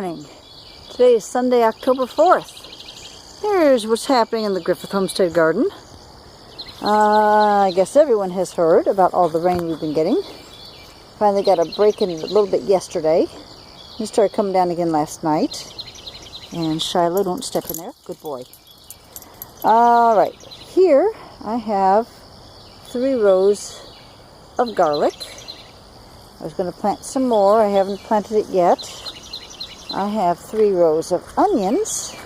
morning. Today is Sunday, October 4th. Here's what's happening in the Griffith Homestead garden. I guess everyone has heard about all the rain we've been getting. Finally got a break in a little bit yesterday. It started coming down again last night. And Shiloh, don't step in there. Good boy. Alright, here I have 3 rows of garlic. I was going to plant some more. I haven't planted it yet. I have 3 rows of onions.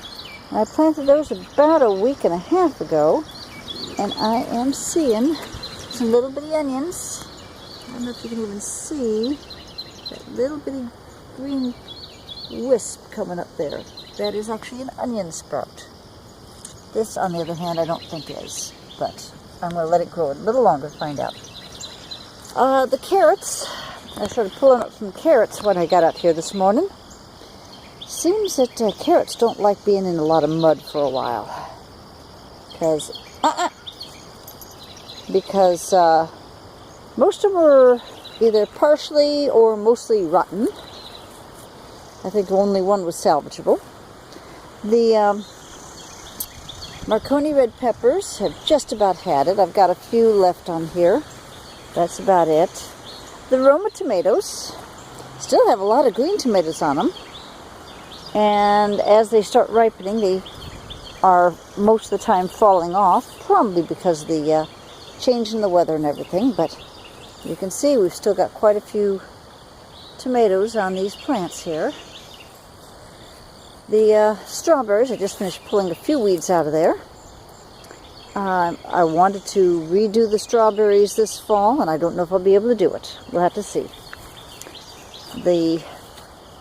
I planted those about a week and a half ago. And I am seeing some little bitty onions. I don't know if you can even see that little bitty green wisp coming up there. That is actually an onion sprout. This, on the other hand, I don't think is. But I'm going to let it grow a little longer to find out. The carrots, I started pulling up some carrots when I got out here this morning. Seems that carrots don't like being in a lot of mud for a while. Because most of them are either partially or mostly rotten. I think only one was salvageable. The Marconi red peppers have just about had it. I've got a few left on here. That's about it. The Roma tomatoes still have a lot of green tomatoes on them. And as they start ripening, they are most of the time falling off, probably because of the change in the weather and everything. But you can see we've still got quite a few tomatoes on these plants here. The strawberries, I just finished pulling a few weeds out of there. I wanted to redo the strawberries this fall, and I don't know if I'll be able to do it. We'll have to see. The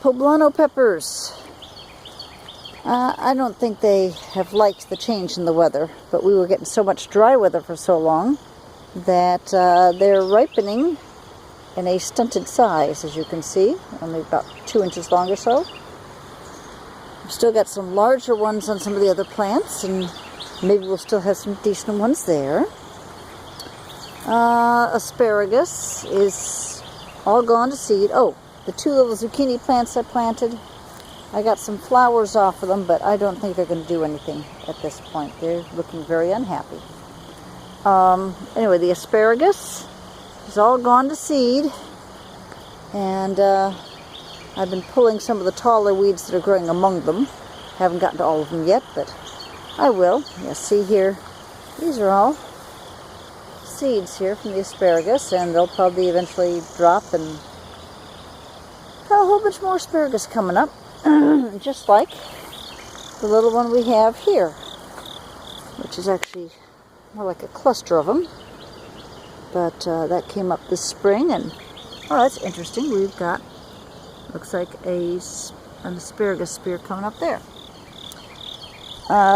poblano peppers. I don't think they have liked the change in the weather, but we were getting so much dry weather for so long that they're ripening in a stunted size, as you can see, only about 2 inches long or so. I've still got some larger ones on some of the other plants, and maybe we'll still have some decent ones there. Asparagus is all gone to seed. Oh, the 2 little zucchini plants I planted, I got some flowers off of them, but I don't think they're going to do anything at this point. They're looking very unhappy. Anyway, the asparagus is all gone to seed, and I've been pulling some of the taller weeds that are growing among them. Haven't gotten to all of them yet, but I will. Yeah, see here, these are all seeds here from the asparagus, and they'll probably eventually drop, and got a whole bunch more asparagus coming up, just like the little one we have here, which is actually more like a cluster of them. But that came up this spring, and oh, that's interesting. We've got, looks like an asparagus spear coming up there.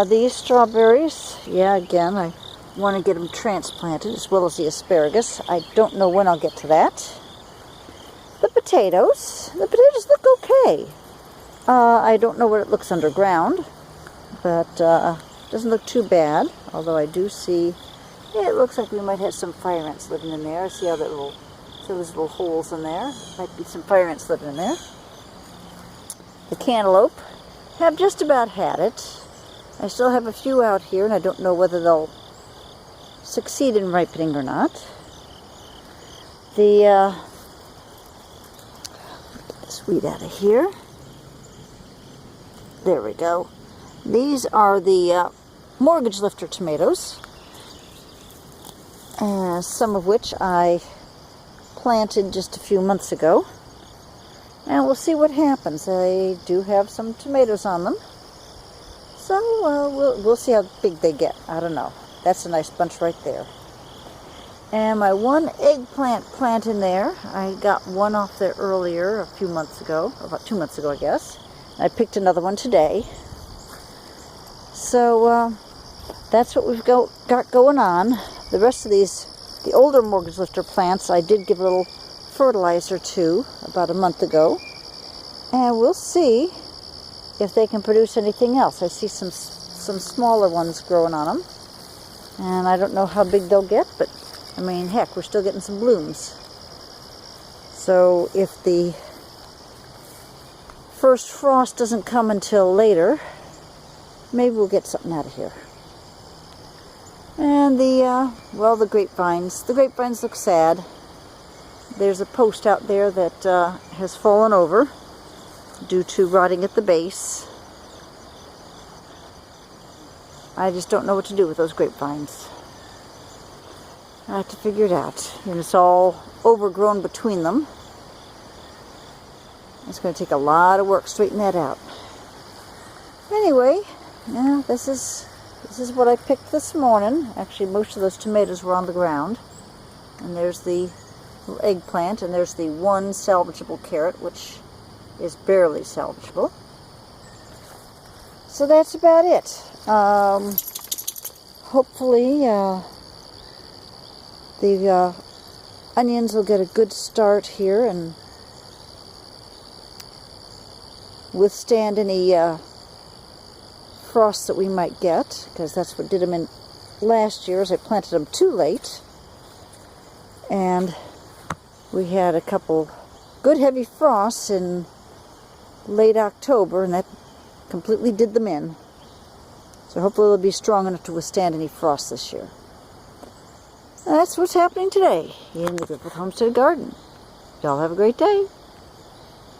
These strawberries, yeah, again, I want to get them transplanted as well as the asparagus. I don't know when I'll get to that. The potatoes look okay. I don't know what it looks underground, but doesn't look too bad. Although I do see, yeah, it looks like we might have some fire ants living in there. I see how that little, so there's little holes in there. Might be some fire ants living in there. The cantaloupe have just about had it. I still have a few out here, and I don't know whether they'll succeed in ripening or not. The get this weed out of here. There we go. These are the mortgage lifter tomatoes, some of which I planted just a few months ago. And we'll see what happens. I do have some tomatoes on them. So we'll see how big they get. I don't know. That's a nice bunch right there. And my one eggplant plant in there, I got one off there earlier, a few months ago, about 2 months ago, I guess. I picked another one today. So that's what we've got going on. The rest of these, the older mortgage lifter plants, I did give a little fertilizer to about a month ago. And we'll see if they can produce anything else. I see some smaller ones growing on them. And I don't know how big they'll get, but I mean, heck, we're still getting some blooms. So if the first frost doesn't come until later, maybe we'll get something out of here. And the grapevines. The grapevines look sad. There's a post out there that has fallen over due to rotting at the base. I just don't know what to do with those grapevines. I have to figure it out. And it's all overgrown between them. It's going to take a lot of work to straighten that out. Anyway, yeah, this is what I picked this morning. Actually, most of those tomatoes were on the ground. And there's the little eggplant, and there's the one salvageable carrot, which is barely salvageable. So that's about it. Hopefully the onions will get a good start here and withstand any frost that we might get, because that's what did them in last year, is I planted them too late, and we had a couple good heavy frosts in late October, and that completely did them in. So hopefully they'll be strong enough to withstand any frost this year. That's what's happening today in the Griffith Homestead garden. Y'all have a great day.